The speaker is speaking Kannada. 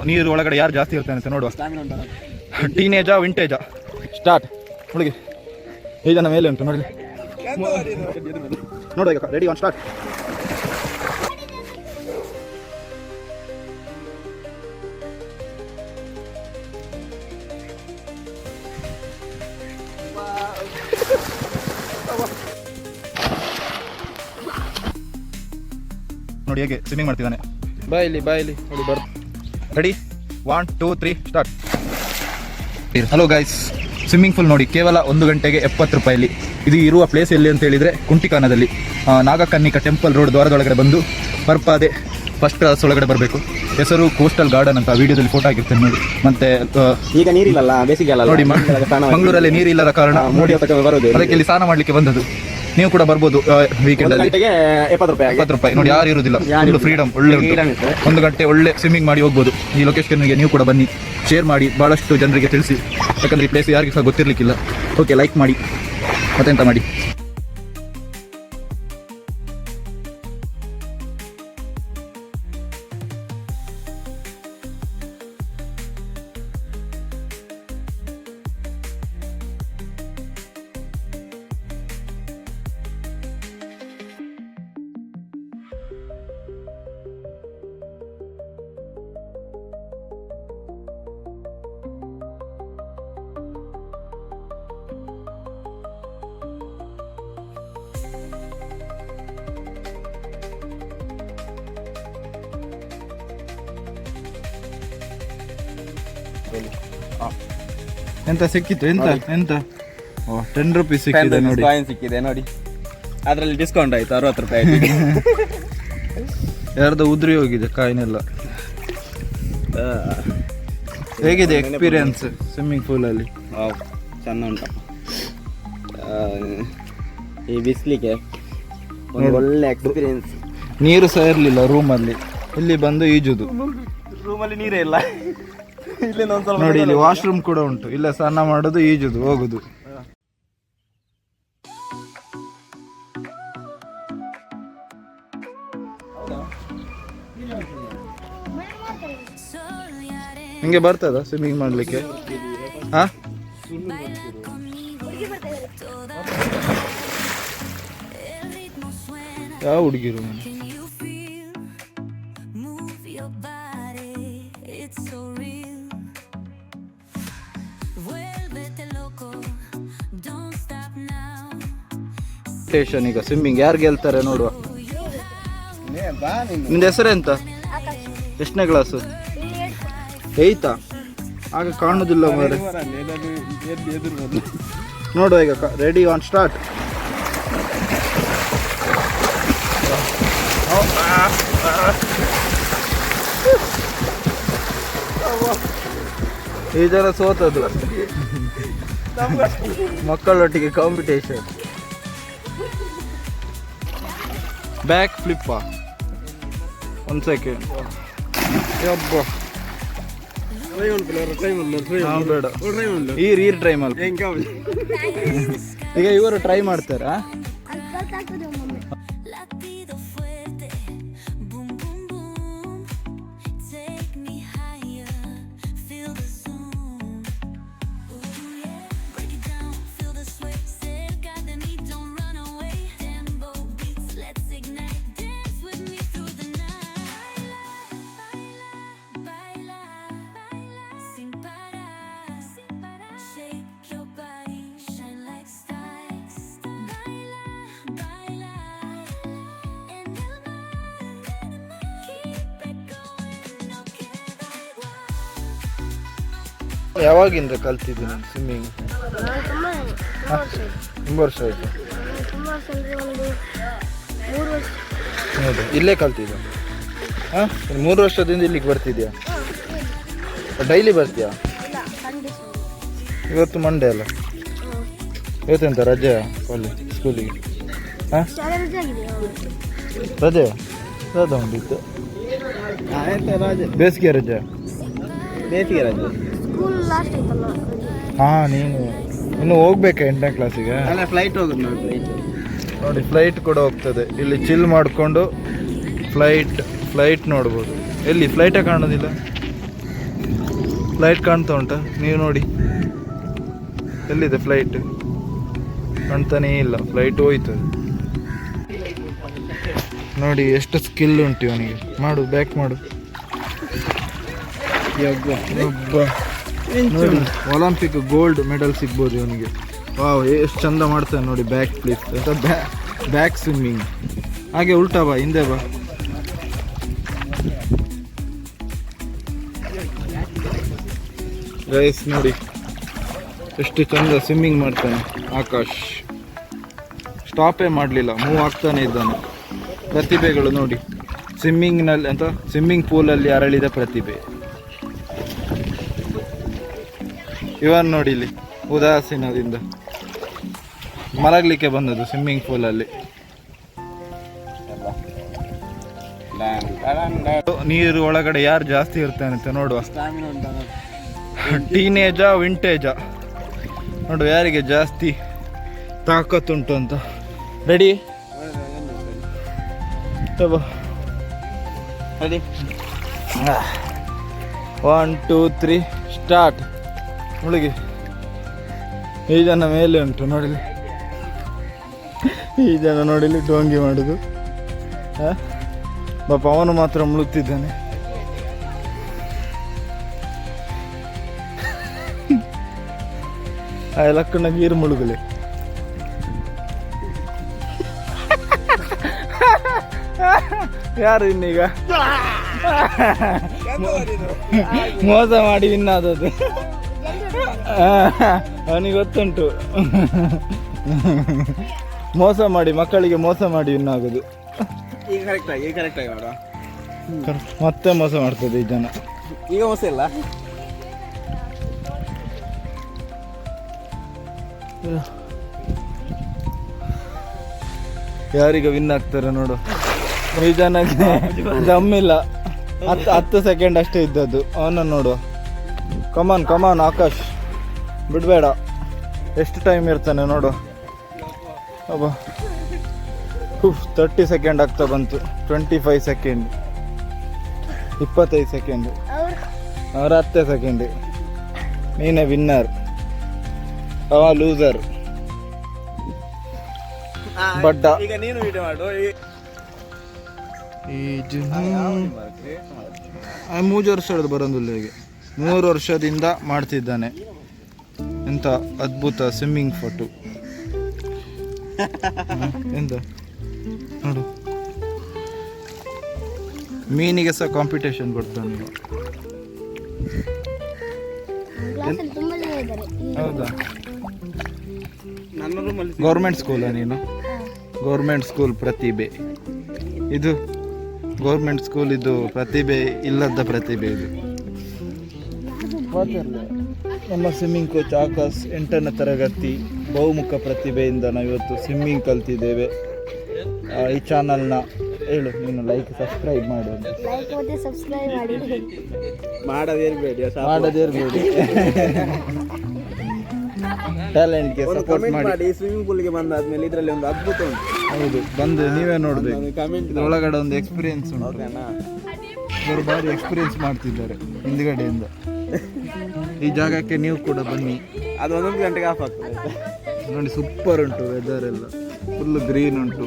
ನೀರು ಒಳಗಡೆ ಯಾರು ಜಾಸ್ತಿ ಇರ್ತಾನೆ ಅಂತ ನೋಡುವ. ಟೀನೇಜಾ ವಿಂಟೇಜಾ ಸ್ಟಾರ್ಟ್. ಹುಡುಗಿ 5 ಜನ ಮೇಲೆ ಉಂಟು ನೋಡಿ. ನೋಡುವ ಈಗ ರೆಡಿ ಒನ್ ಸ್ಟಾರ್ಟ್. ನೋಡಿ ಹೇಗೆ ಸ್ವಿಮ್ಮಿಂಗ್ ಮಾಡ್ತಿದ್ದಾನೆ. ಬಾಯಿಲಿ ನೋಡಿ ಬರ್. Ready 1 2 3 start. Hello guys, swimming pool ನೋಡಿ ಕೇವಲ 1 ಗಂಟೆಗೆ 70 ರೂಪಾಯಿಲಿ. ಇದು ಇರುವ ಪ್ಲೇಸ್ ಎಲ್ಲಿ ಅಂತ ಹೇಳಿದರೆ ಕುಂಟಿಕಾನದಲ್ಲಿ ನಾಗಕನ್ನಿಕಾ ಟೆಂಪಲ್ ರೋಡ್ ದ್ವಾರದೊಳಗಡೆ ಬಂದು ಪರ್ಪಾದೆ ಫಸ್ಟ್ ಕ್ಲಾಸ್ ಒಳಗಡೆ ಬರಬೇಕು. ಹೆಸರು ಕೋಸ್ಟಲ್ ಗಾರ್ಡನ್ ಅಂತ ವಿಡಿಯೋದಲ್ಲಿ ಫೋಟೋ ಹಾಕಿರ್ತೇನೆ ನೋಡಿ. ಮತ್ತೆ ಈಗ ನೀರಿಲ್ಲ, ಬೇಸಿಗೆ ಅಲ್ಲ ನೋಡಿ, ಮಂಗಳೂರಲ್ಲಿ ನೀರಿಲ್ಲದ ಕಾರಣ ಅದಕ್ಕೆ ಇಲ್ಲಿ ಸ್ನಾನ ಮಾಡಲಿಕ್ಕೆ ಬಂದದ್ದು. ನೀವು ಕೂಡ ಬರ್ಬೋದು ವೀಕೆಂಡ್ ಅಲ್ಲಿ. 70 ರೂಪಾಯಿ ನೋಡಿ, ಯಾರು ಇರುವುದಿಲ್ಲ, ಫುಲ್ ಫ್ರೀಡಮ್. ಒಳ್ಳೆ 1 ಗಂಟೆ ಒಳ್ಳೆ ಸ್ವಿಮ್ಮಿಂಗ್ ಮಾಡಿ ಹೋಗ್ಬೋದು. ಈ ಲೊಕೇಶನ್ಗೆ ನೀವು ಕೂಡ ಬನ್ನಿ, ಶೇರ್ ಮಾಡಿ, ಭಾಳಷ್ಟು ಜನರಿಗೆ ತಿಳಿಸಿ. ಯಾಕಂದರೆ ಈ ಪ್ಲೇಸ್ ಯಾರಿಗೂ ಸಹ ಗೊತ್ತಿರಲಿಕ್ಕಿಲ್ಲ. ಓಕೆ, ಲೈಕ್ ಮಾಡಿ ಮತ್ತೆಂತ ಮಾಡಿ. ಎಂತ ಸಿಕ್ಕಿತ್ತು? ಎಂತ 10 ರೂಪೀಸ್ ಸಿಕ್ಕಿದೆ ನೋಡಿ. ಸಿಕ್ಕಿದೆ ನೋಡಿ, ಅದರಲ್ಲಿ ಡಿಸ್ಕೌಂಟ್ ಆಯ್ತು 60 ರೂಪಾಯಿ. ಯಾರ್ದು ಉದುರಿ ಹೋಗಿದೆ ಕಾಯಿನೆಲ್ಲ. ಹೇಗಿದೆ ಎಕ್ಸ್ಪೀರಿಯನ್ಸ್ ಸ್ವಿಮ್ಮಿಂಗ್ ಪೂಲಲ್ಲಿ? ಚೆಂದ ಉಂಟು. ಈ ಬಿಸ್ಲಿಗೆ ಒಂದು ಒಳ್ಳೆ ಎಕ್ಸ್ಪೀರಿಯನ್ಸ್. ನೀರು ಸಹ ಇರಲಿಲ್ಲ ರೂಮಲ್ಲಿ, ಇಲ್ಲಿ ಬಂದು ಈಜುದು. ರೂಮಲ್ಲಿ ನೀರೇ ಇಲ್ಲ. ನೋಡಿ ಇಲ್ಲಿ ವಾಶ್ರೂಮ್ ಕೂಡ ಉಂಟು. ಇಲ್ಲ ಸ್ನಾನ ಮಾಡೋದು, ಈಜುದು, ಹೋಗುದು. ನಿಂಗೆ ಬರ್ತದ ಸ್ವಿಮ್ಮಿಂಗ್ ಮಾಡ್ಲಿಕ್ಕೆ? ಯಾವ ಹುಡುಗಿರು? ಈಗ ಸ್ವಿಮ್ಮಿಂಗ್ ಯಾರು ಗೆಲ್ತಾರೆ ನೋಡುವ. ನಿಂದ ಹೆಸರು ಎಂತ? ಎಷ್ಟನೇ ಕ್ಲಾಸು? 8 ಆಗ ಕಾಣುದಿಲ್ಲ ಮಾರೆ. ನೋಡುವ ಈಗ. Ready on start. ಈ ಜನ ಸೋತದ್ದು. ಮಕ್ಕಳೊಟ್ಟಿಗೆ ಕಾಂಪಿಟೇಷನ್. ಬ್ಯಾಕ್ ಫ್ಲಿಪ್ಪ. 1 ಸೆಕೆಂಡ್. ಯಬ್ಬ ಬೇಡ, ಈ ಟ್ರೈ ಮಾಡಿ. ಈಗ ಇವರು ಟ್ರೈ ಮಾಡ್ತಾರಾ? ಯಾವಾಗಿಂದ ಕಲ್ತಿದ್ದೀನಿ ಸ್ವಿಮ್ಮಿಂಗ್? ತುಂಬ ವರ್ಷ ಆಯಿತು. ಹೌದು, ಇಲ್ಲೇ ಕಲ್ತಿದ್ದ. 3 ವರ್ಷದಿಂದ ಇಲ್ಲಿಗೆ ಬರ್ತಿದ್ಯಾ? ಡೈಲಿ ಬರ್ತೀಯಾ? ಇವತ್ತು ಮಂಡೇ ಅಲ್ಲ? ಇವತ್ತೆಂತ ರಜೆ ಕಾಲೇಜ್ ಸ್ಕೂಲಿಗೆ? ರಜೆ ಉಂಟಿತ್ತು. ಬೇಸಿಗೆ ರಜೆ. ನೀನು ಇನ್ನು ಹೋಗ್ಬೇಕಾ 8ನೇ ಕ್ಲಾಸಿಗೆ? ಫ್ಲೈಟ್ ಹೋಗುದು ನೋಡಿ, ಫ್ಲೈಟ್ ಕೂಡ ಹೋಗ್ತದೆ. ಇಲ್ಲಿ ಚಿಲ್ ಮಾಡಿಕೊಂಡು ಫ್ಲೈಟ್ ನೋಡ್ಬೋದು. ಎಲ್ಲಿ ಫ್ಲೈಟೇ ಕಾಣೋದಿಲ್ಲ. ಫ್ಲೈಟ್ ಕಾಣ್ತಾ ಉಂಟಾ ನೀವು ನೋಡಿ, ಎಲ್ಲಿದೆ ಫ್ಲೈಟ್? ಕಾಣ್ತಾನೇ ಇಲ್ಲ, ಫ್ಲೈಟ್ ಹೋಯ್ತು. ನೋಡಿ ಎಷ್ಟು ಸ್ಕಿಲ್ ಉಂಟು ಇವನಿಗೆ. ಮಾಡು, ಬ್ಯಾಕ್ ಮಾಡು. ಒಬ್ಬ ನೋಡಿ ಒಲಿಂಪಿಕ್ ಗೋಲ್ಡ್ ಮೆಡಲ್ ಸಿಗ್ಬೋದು ಇವನಿಗೆ. ವಾವ್, ಎಷ್ಟು ಚಂದ ಮಾಡ್ತಾನೆ ನೋಡಿ ಬ್ಯಾಕ್ ಫ್ಲಿಪ್, ಬ್ಯಾಕ್ ಸ್ವಿಮ್ಮಿಂಗ್. ಹಾಗೆ ಉಲ್ಟಾ ಬಾ, ಹಿಂದೆ ಬಾ. ಗೈಸ್ ನೋಡಿ ಎಷ್ಟು ಚಂದ ಸ್ವಿಮ್ಮಿಂಗ್ ಮಾಡ್ತಾನೆ ಆಕಾಶ್. ಸ್ಟಾಪೇ ಮಾಡಲಿಲ್ಲ, ಮೂವ್ ಆಗ್ತಾನೆ ಇದ್ದಾನೆ. ಪ್ರತಿಭೆಗಳು ನೋಡಿ, ಸ್ವಿಮ್ಮಿಂಗ್ನಲ್ಲಿ ಅಂತ ಸ್ವಿಮ್ಮಿಂಗ್ ಪೂಲಲ್ಲಿ ಅರಳಿದ ಪ್ರತಿಭೆ. ಇವನ್ ನೋಡಿ ಇಲ್ಲಿ ಉದಾಸೀನದಿಂದ ಮಲಗಲಿಕ್ಕೆ ಬಂದದ್ದು ಸ್ವಿಮ್ಮಿಂಗ್ ಪೂಲಲ್ಲಿ. ನೀರು ಒಳಗಡೆ ಯಾರು ಜಾಸ್ತಿ ಇರ್ತಾನೆ ಅಂತ ನೋಡುವ. ಟೀನೇಜಾ ವಿಂಟೇಜಾ ನೋಡು ಯಾರಿಗೆ ಜಾಸ್ತಿ ತಾಕತ್ತುಂಟು ಅಂತ. ರೆಡಿ? ರೆಡಿ? 1 2 3 ಸ್ಟಾರ್ಟ್. ಮುಳುಗಿ. ಈ ಜನ ಮೇಲೆ ಉಂಟು ನೋಡಿಲಿ, ಈ ಜನ ನೋಡಿಲಿ ಡೋಂಗಿ ಮಾಡುದು. ಪಾಪ ಅವನು ಮಾತ್ರ ಮುಳುಗ್ತಿದ್ದಾನೆ. ಆ ಲಕ್ಕಣ್ಣ ನೀರು ಮುಳುಗಲಿ. ಯಾರು ಇನ್ನೀಗ ಮೋಸ ಮಾಡಿ ಇನ್ನಾದದ್ದು ಅವನಿಗೆ ಗೊತ್ತುಂಟು. ಮೋಸ ಮಾಡಿ, ಮಕ್ಕಳಿಗೆ ಮೋಸ ಮಾಡಿ ಇನ್ನಾಗೋದು. ಮತ್ತೆ ಮೋಸ ಮಾಡ್ತದೆ ಈ ಜನ. ಈಗ ಮೋಸ ಇಲ್ಲ. ಯಾರೀಗ ವಿನ್ ಆಗ್ತಾರೆ ನೋಡು. ಈ ಜನಕ್ಕೆ ದಮ್ಮಿಲ್ಲ. 10 ಸೆಕೆಂಡ್ ಅಷ್ಟೇ ಇದ್ದದ್ದು. ಅವನನ್ನು ನೋಡುವ. ಕಮಾನ್ ಆಕಾಶ್, ಬಿಡಬೇಡ. ಎಷ್ಟು ಟೈಮ್ ಇರ್ತಾನೆ ನೋಡು. ಅಬ್ಬಾ, 30 ಸೆಕೆಂಡ್ ಆಗ್ತಾ ಬಂತು. 25 ಸೆಕೆಂಡ್, 25 ಸೆಕೆಂಡ್, ಅವರ 10 ಸೆಕೆಂಡ್. ನೀನೇ ವಿನ್ನರ್, ಅವ ಲೂಸರ್. ಬಡ್ಡ. ಈಗ ನೀನು ವಿಡಿಯೋ ಮಾಡು. ಮೂರು ವರ್ಷದ ಬರೋದಿಲ್ಲ, ಹೀಗೆ 3 ವರ್ಷದಿಂದ ಮಾಡ್ತಿದ್ದಾನೆ. ಎಂತ ಅದ್ಭುತ ಸ್ವಿಮ್ಮಿಂಗ್ ಫೋಟೋ. ಎಂತ ನೋಡು, ಮೀನಿಗೆ ಸಹ ಕಾಂಪಿಟೇಷನ್ ಕೊಡ್ತಾನೆ. ಹೌದಾ? ಗೌರ್ಮೆಂಟ್ ಸ್ಕೂಲಾ ನೀನು? ಗೌರ್ಮೆಂಟ್ ಸ್ಕೂಲ್ ಪ್ರತಿಭೆ ಇದು. ಗೌರ್ಮೆಂಟ್ ಸ್ಕೂಲ್ ಇದು ಪ್ರತಿಭೆ ಇಲ್ಲದ ಪ್ರತಿಭೆ ಇದು. ನಮ್ಮ ಸ್ವಿಮ್ಮಿಂಗ್ ಕೋಚ್ ಆಕಾಶ್ 8ನೇ ತರಗತಿ ಬಹುಮುಖ ಪ್ರತಿಭೆಯಿಂದ ನಾವು ಇವತ್ತು ಸ್ವಿಮ್ಮಿಂಗ್ ಕಲ್ತಿದ್ದೇವೆ. ಈ ಚಾನಲ್ನ ಹೇಳು ನೀನು, ಲೈಕ್ ಸಬ್ಸ್ಕ್ರೈಬ್ ಮಾಡು. ಮಾಡದೇರ್ಬೇಡಿ. ಟ್ಯಾಲೆಂಟ್ಗೆ ಸಪೋರ್ಟ್ ಮಾಡಿ. ಸ್ವಿಮ್ಮಿಂಗ್ ಪೂಲ್ಗೆ ಬಂದಾದ್ಮೇಲೆ ಇದರಲ್ಲಿ ಒಂದು ಅದ್ಭುತ ಉಂಟು. ಹೌದು, ಬಂದು ನೀವೇ ನೋಡ್ಬೇಕು. ಒಳಗಡೆ ಒಂದು ಎಕ್ಸ್ಪೀರಿಯನ್ಸ್ ಉಂಟು. ಇವರು ಭಾರಿ ಎಕ್ಸ್ಪೀರಿಯನ್ಸ್ ಮಾಡ್ತಿದ್ದಾರೆ ಹಿಂದ್ಗಡೆಯಿಂದ. ಈ ಜಾಗಕ್ಕೆ ನೀವು ಕೂಡ ಬನ್ನಿ. ಅದು 11 ಗಂಟೆಗೆ ಆಫ್ ಆಗ್ತದೆ ನೋಡಿ. ಸೂಪರ್ ಉಂಟು ವೆದರ್ ಎಲ್ಲ, ಫುಲ್ ಗ್ರೀನ್ ಉಂಟು.